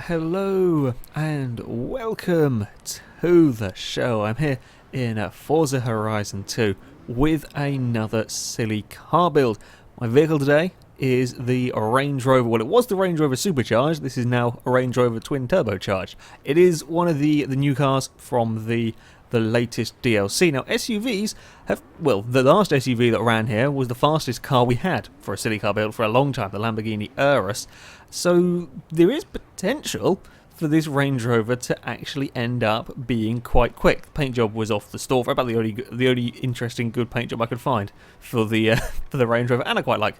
Hello and welcome to the show. I'm here in Forza Horizon 2 with another silly car build. My vehicle today is the Range Rover. Well, it was the Range Rover Supercharged. This is now a Range Rover Twin Turbocharged. It is one of the new cars from the latest DLC. Now, SUVs have, well, the last SUV that ran here was the fastest car we had for a silly car build for a long time, the Lamborghini Urus. So there is potential for this Range Rover to actually end up being quite quick. The paint job was off the store, about the only interesting good paint job I could find for the for the Range Rover, and I quite like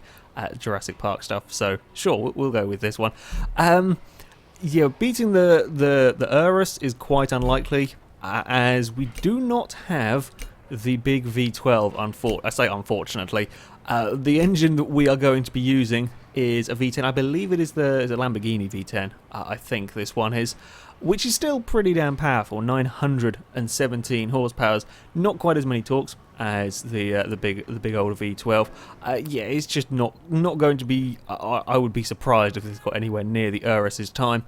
Jurassic Park stuff. So sure, we'll go with this one. Yeah, beating the Urus is quite unlikely, as we do not have the big V12. I say unfortunately. The engine that we are going to be using is a V10. I believe it is the Lamborghini V10. I think this one is, which is still pretty damn powerful. 917 horsepower. Not quite as many torques as the big old V12. Yeah, it's just not going to be. I would be surprised if it's got anywhere near the Urus's time.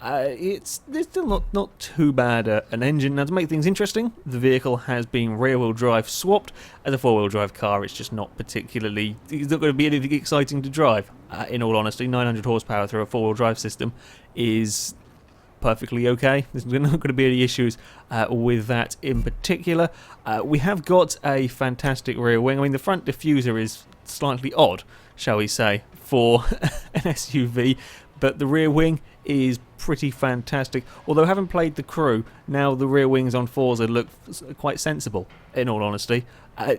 It's still not too bad an engine. Now, to make things interesting, the vehicle has been rear-wheel drive swapped. As a four-wheel drive car, it's just not particularly. It's not going to be anything exciting to drive. In all honesty, 900 horsepower through a four-wheel drive system is perfectly okay. There's not going to be any issues with that in particular. We have got a fantastic rear wing. I mean, the front diffuser is slightly odd, shall we say, for an SUV, but the rear wing is pretty fantastic. Although I haven't played the Crew, now the rear wings on Forza look quite sensible, in all honesty.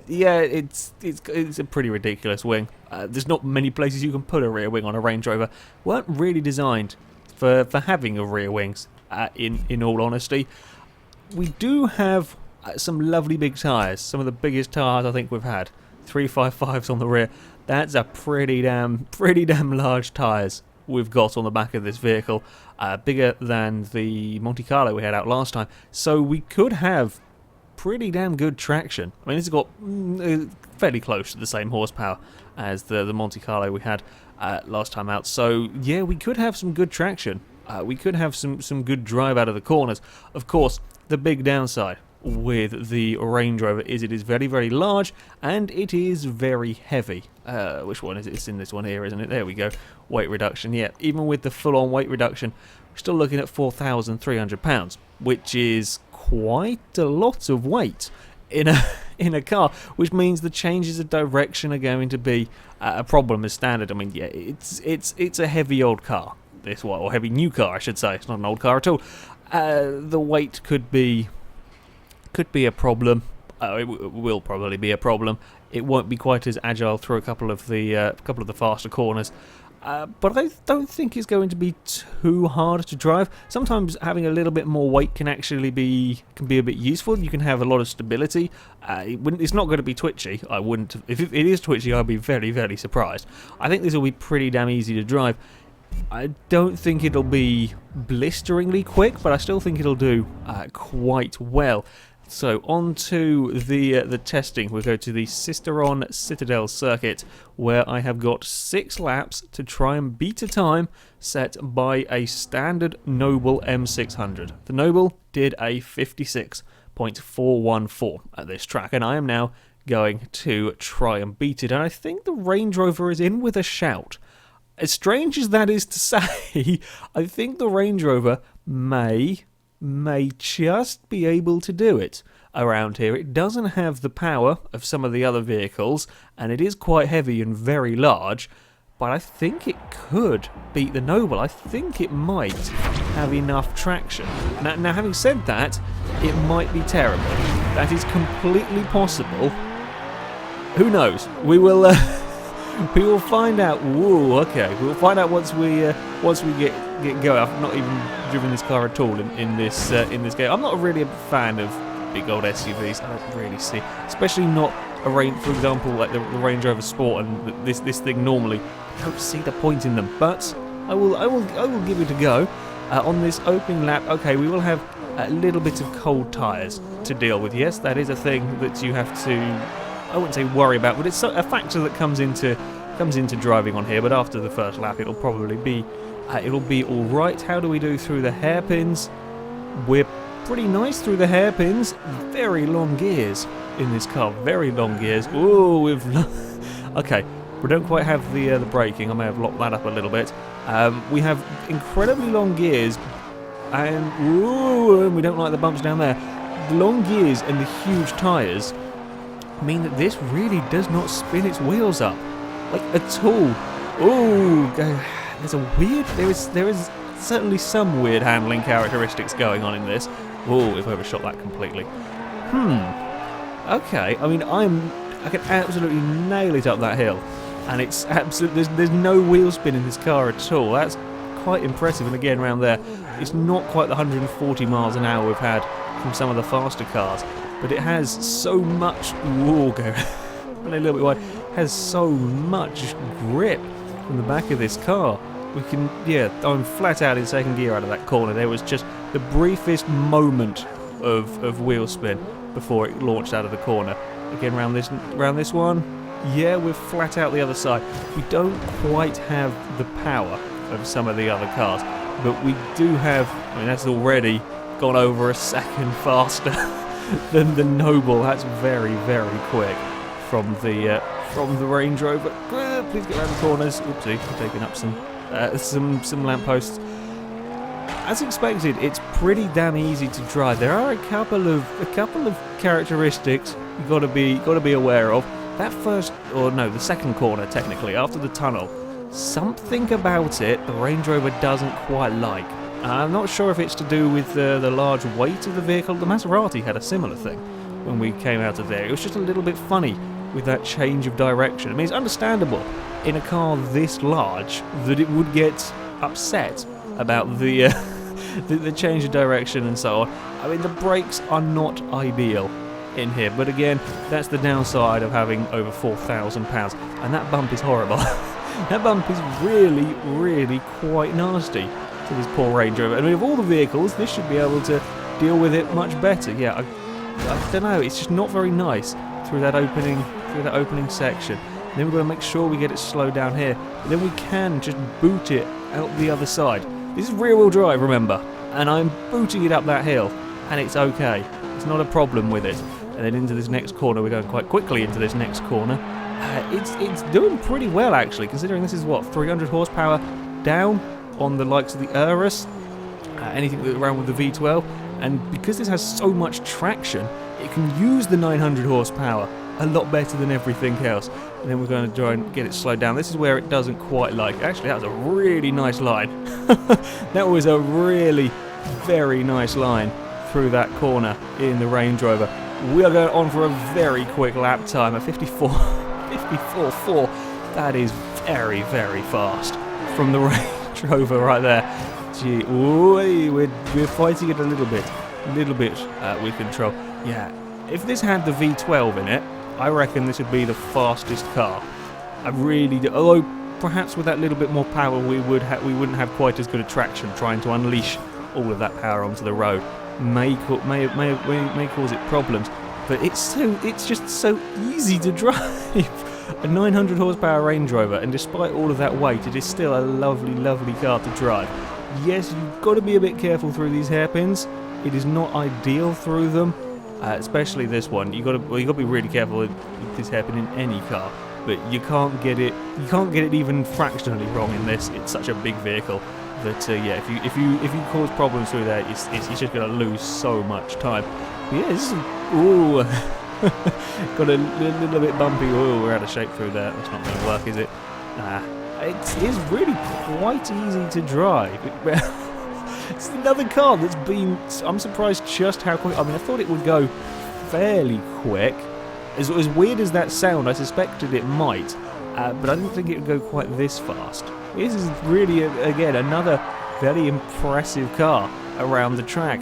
Yeah, it's a pretty ridiculous wing. There's not many places you can put a rear wing on a Range Rover. Weren't really designed for having a rear wings, in all honesty. We do have some lovely big tyres, some of the biggest tyres I think we've had. 355s on the rear. That's a pretty damn large tyres we've got on the back of this vehicle, bigger than the Monte Carlo we had out last time, so we could have pretty damn good traction. I mean, this has got fairly close to the same horsepower as the Monte Carlo we had last time out, so yeah, we could have some good traction. We could have some good drive out of the corners. Of course, the big downside with the Range Rover is it is very, very large and it is very heavy. Which one is it? It's in this one here, isn't it? There we go. Weight reduction. Yeah, even with the full-on weight reduction, we're still looking at 4,300 pounds, which is quite a lot of weight in a car, which means the changes of direction are going to be a problem as standard. I mean, yeah, it's a heavy old car. This one, or heavy new car, I should say. It's not an old car at all. The weight could be a problem. It will probably be a problem. It won't be quite as agile through a couple of the faster corners, but I don't think it's going to be too hard to drive. Sometimes having a little bit more weight can actually be a bit useful. You can have a lot of stability. It's not going to be twitchy. I wouldn't. If it is twitchy, I'd be very, very surprised. I think this will be pretty damn easy to drive. I don't think it'll be blisteringly quick, but I still think it'll do quite well. So on to the testing. We'll go to the Sisteron Citadel circuit, where I have got 6 laps to try and beat a time set by a standard Noble M600. The Noble did a 56.414 at this track, and I am now going to try and beat it. And I think the Range Rover is in with a shout. As strange as that is to say, I think the Range Rover may just be able to do it around here. It doesn't have the power of some of the other vehicles, and it is quite heavy and very large, but I think it could beat the Noble. I think it might have enough traction. Now having said that, it might be terrible. That is completely possible. Who knows? We will we will find out. Whoa, okay. We'll find out once we get going. I've not even driven this car at all in this game. I'm not really a fan of big old SUVs. I don't really see, especially not a Range, for example, like the Range Rover Sport and this thing normally. I don't see the point in them, but I will give it a go on this opening lap. Okay, we will have a little bit of cold tyres to deal with. Yes, that is a thing that you have to. I wouldn't say worry about, but it's a factor that comes into driving on here. But after the first lap, it'll probably be It'll be alright. How do we do through the hairpins? We're pretty nice through the hairpins. Very long gears in this car. Very long gears. Ooh, okay, we don't quite have the braking. I may have locked that up a little bit. We have incredibly long gears, and we don't like the bumps down there. The long gears and the huge tyres mean that this really does not spin its wheels up, like, at all. Ooh, there is certainly some weird handling characteristics going on in this. Ooh, we've overshot that completely. Okay, I mean, I can absolutely nail it up that hill, and it's absolutely, there's no wheel spin in this car at all. That's quite impressive. And again, around there, it's not quite the 140 miles an hour we've had from some of the faster cars, but it has so much, a little bit wide, has so much grip from the back of this car. We can, I'm flat out in second gear out of that corner. There was just the briefest moment of wheel spin before it launched out of the corner. Again, round this one, we're flat out the other side. We don't quite have the power of some of the other cars, but we do have, I mean, that's already gone over a second faster than the Noble. That's very, very quick from the Range Rover. Please get around the corners. Oopsie, I'm taking up some lampposts. As expected, it's pretty damn easy to drive. There are a couple of characteristics you've got to be aware of. That the second corner, technically, after the tunnel, something about it the Range Rover doesn't quite like. I'm not sure if it's to do with the large weight of the vehicle. The Maserati had a similar thing when we came out of there. It was just a little bit funny with that change of direction. I mean, it's understandable in a car this large that it would get upset about the change of direction and so on. I mean, the brakes are not ideal in here, but again, that's the downside of having over 4,000 pounds, and that bump is horrible. That bump is really, really quite nasty to this poor Range Rover. I mean, of all the vehicles, this should be able to deal with it much better. Yeah, I don't know, it's just not very nice through that opening section. And then we've got to make sure we get it slowed down here, but then we can just boot it out the other side. This is rear-wheel drive, remember, and I'm booting it up that hill, and it's okay. It's not a problem with it. And then into this next corner, we're going quite quickly into this next corner. It's doing pretty well, actually, considering this is, 300 horsepower down on the likes of the Urus, anything around with the V12, and because this has so much traction, it can use the 900 horsepower a lot better than everything else. And then we're going to try and get it slowed down. This is where it doesn't quite like. Actually, that was a really nice line. That was a really very nice line through that corner in the Range Rover. We are going on for a very quick lap time, a 54.4. That is very, very fast from the Range Rover right there. Gee, we're fighting it a little bit with control. Yeah, if this had the V12 in it, I reckon this would be the fastest car. I really do. Although perhaps with that little bit more power, we wouldn't have quite as good a traction trying to unleash all of that power onto the road. May cause it problems, but it's just so easy to drive. A 900 horsepower Range Rover, and despite all of that weight, it is still a lovely, lovely car to drive. Yes, you've got to be a bit careful through these hairpins. It is not ideal through them, especially this one. You've got to be really careful with this hairpin in any car, but you can't get it even fractionally wrong in this. It's such a big vehicle that if you cause problems through there, it's just going to lose so much time. But yeah, this is got a little bit bumpy. Oh, we're out of shape through there. That's not going to work, is it? It is really quite easy to drive. It's another car that's been... I'm surprised just how quick... I mean, I thought it would go fairly quick. As weird as that sound, I suspected it might. But I didn't think it would go quite this fast. This is really, again, another very impressive car around the track.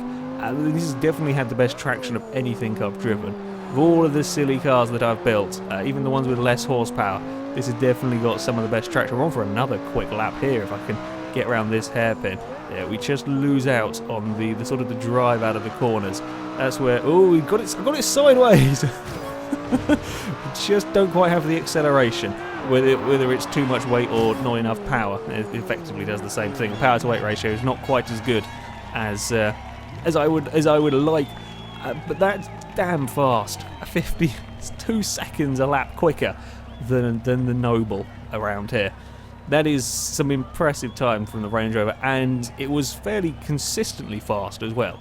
This has definitely had the best traction of anything I've driven. Of all of the silly cars that I've built, even the ones with less horsepower, this has definitely got some of the best traction. We're on for another quick lap here if I can get around this hairpin. Yeah, we just lose out on the sort of the drive out of the corners. That's where... Oh, I got it sideways! We just don't quite have the acceleration whether it's too much weight or not enough power. It effectively does the same thing. Power to weight ratio is not quite as good as I would like, but that's damn fast. 52 seconds a lap quicker than the Noble around here. That is some impressive time from the Range Rover, and it was fairly consistently fast as well.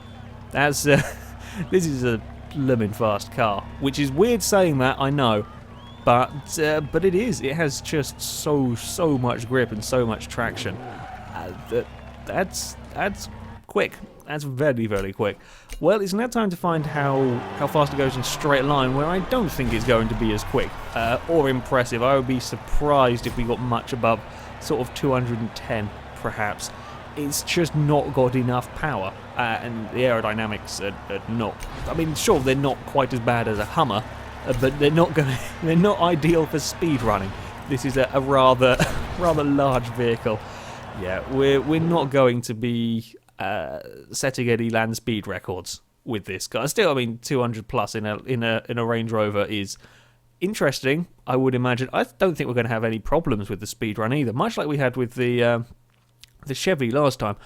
That's this is a blooming fast car, which is weird saying that, I know, but it is. It has just so much grip and so much traction. That's quick. That's very quick. Well, it's now time to find how fast it goes in a straight line, where I don't think it's going to be as quick or impressive. I would be surprised if we got much above sort of 210, perhaps. It's just not got enough power, and the aerodynamics are not. I mean, sure, they're not quite as bad as a Hummer, but they're not ideal for speed running. This is a rather large vehicle. Yeah, we're not going to be setting any land speed records with this car. Still, I mean, 200 plus in a Range Rover is interesting, I would imagine. I don't think we're going to have any problems with the speed run either. Much like we had with the Chevy last time,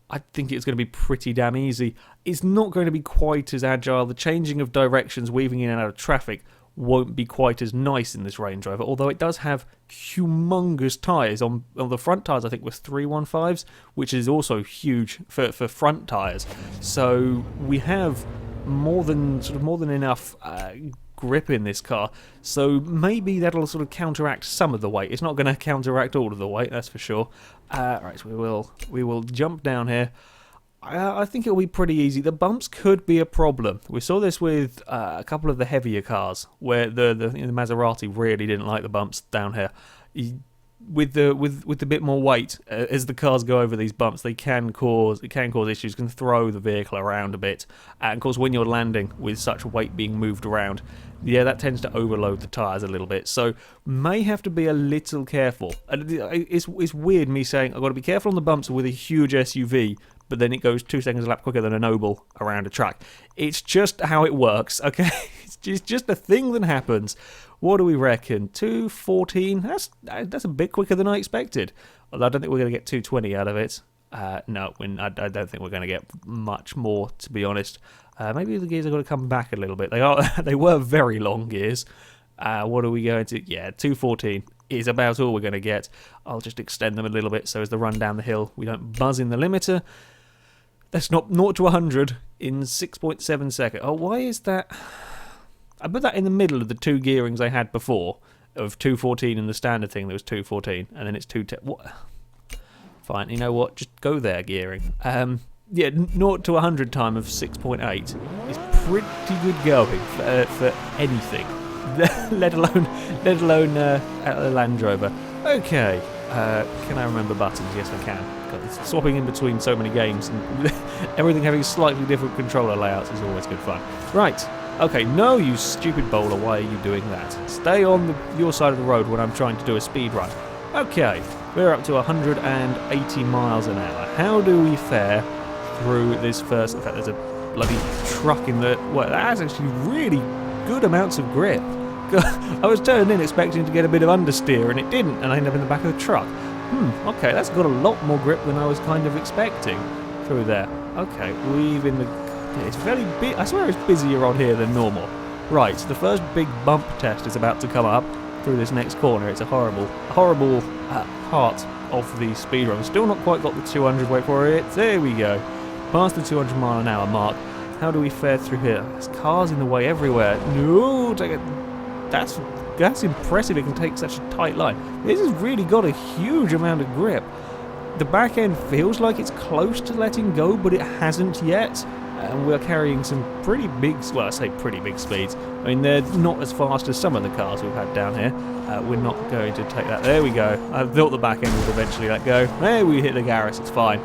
I think it's going to be pretty damn easy. It's not going to be quite as agile. The changing of directions, weaving in and out of traffic, won't be quite as nice in this Range Rover, although it does have humongous tyres. On the front tyres, I think, was 315s, which is also huge for front tyres. So we have more than enough grip in this car. So maybe that'll sort of counteract some of the weight. It's not going to counteract all of the weight, that's for sure. Right, so we will jump down here. I think it'll be pretty easy. The bumps could be a problem. We saw this with a couple of the heavier cars, where the Maserati really didn't like the bumps down here. With the bit more weight, as the cars go over these bumps, it can cause issues. Can throw the vehicle around a bit, and of course, when you're landing with such weight being moved around, yeah, that tends to overload the tyres a little bit. So may have to be a little careful. And it's weird me saying I've got to be careful on the bumps with a huge SUV, but then it goes 2 seconds a lap quicker than a Noble around a track. It's just how it works, okay? It's just a thing that happens. What do we reckon? 214? That's a bit quicker than I expected. Although I don't think we're going to get 220 out of it. No, I don't think we're going to get much more, to be honest. Maybe the gears have got to come back a little bit. They were very long gears. What are we going to? Yeah, 214 is about all we're going to get. I'll just extend them a little bit so as the run down the hill, we don't buzz in the limiter. That's not 0 to 100 in 6.7 seconds. Oh, why is that? I put that in the middle of the two gearings I had before, of 214 and the standard thing that was 214, and then it's 210. What? Fine, you know what? Just go there, gearing. Yeah, 0 to 100 time of 6.8 is pretty good going for anything, let alone a Land Rover. Okay, can I remember buttons? Yes, I can. God, swapping in between so many games and everything having slightly different controller layouts is always good fun. Right. Okay, no, you stupid bowler, why are you doing that? Stay on your side of the road when I'm trying to do a speed run. Okay, we're up to 180 miles an hour. How do we fare through this first? In fact, there's a bloody truck in the... Well, that has actually really good amounts of grip. I was turning in expecting to get a bit of understeer, and it didn't, and I ended up in the back of the truck. Okay, that's got a lot more grip than I was kind of expecting through there. Okay, we've in the... It's very big. I swear it's busier on here than normal. Right, so the first big bump test is about to come up through this next corner. It's a horrible part of the speed run. Still not quite got the 200. Wait for it. There we go. Past the 200 mile an hour mark. How do we fare through here? There's cars in the way everywhere. No, that's impressive. It can take such a tight line. This has really got a huge amount of grip. The back end feels like it's close to letting go, but it hasn't yet. And we're carrying some pretty big, well, I say pretty big speeds. I mean, they're not as fast as some of the cars we've had down here. We're not going to take that. There we go. I thought the back end would eventually let go. There we hit the Garrus, it's fine.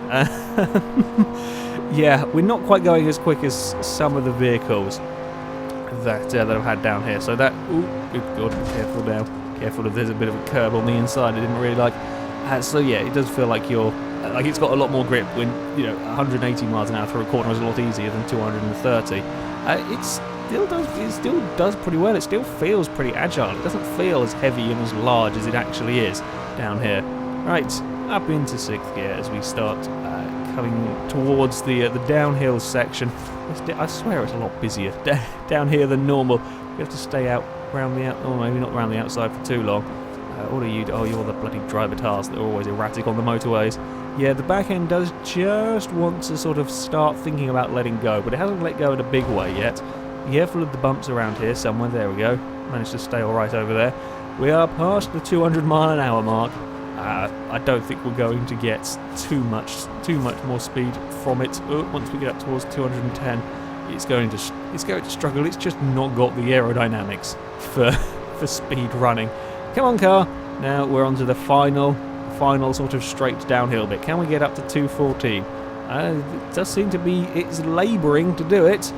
Yeah, we're not quite going as quick as some of the vehicles that I've had down here. So that, ooh, good God, careful now. Careful if there's a bit of a curb on the inside I didn't really like. So yeah, it does feel like you're... Like it's got a lot more grip when, 180 miles an hour through a corner is a lot easier than 230. still does pretty well. It still feels pretty agile. It doesn't feel as heavy and as large as it actually is down here. Right, up into 6th gear as we start coming towards the downhill section. I swear it's a lot busier down here than normal. You have to stay out around the or maybe not around the outside for too long. What are you? Oh, you're the bloody driver task that are always erratic on the motorways. Yeah, the back end does just want to sort of start thinking about letting go, but it hasn't let go in a big way yet. Be careful of the bumps around here somewhere. There we go. Managed to stay all right over there. We are past the 200-mile-an-hour mark. I don't think we're going to get too much more speed from it. Once we get up towards 210, it's going to struggle. It's just not got the aerodynamics for speed running. Come on, car. Now we're onto the final sort of straight downhill bit. Can we get up to 214? It does seem to be, it's labouring to do it.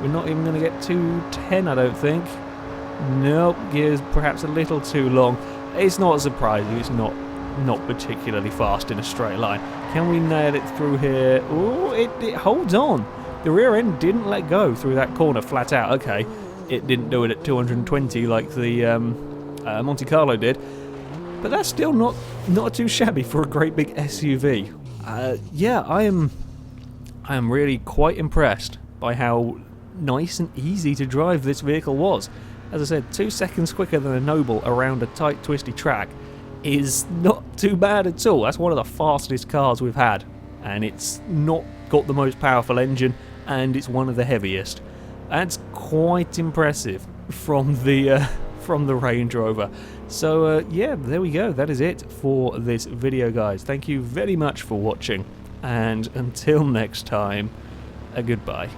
We're not even going to get 210, I don't think. Nope, gears perhaps a little too long. It's not surprising. It's not particularly fast in a straight line. Can we nail it through here? Oh, it holds on. The rear end didn't let go through that corner flat out. Okay, it didn't do it at 220 like the Monte Carlo did, but that's still not too shabby for a great big SUV. Yeah, I am really quite impressed by how nice and easy to drive this vehicle was. As I said, 2 seconds quicker than a Noble around a tight, twisty track is not too bad at all. That's one of the fastest cars we've had, and it's not got the most powerful engine, and it's one of the heaviest. That's quite impressive from the Range Rover. So yeah, there we go. That is it for this video, guys. Thank you very much for watching, and until next time, goodbye.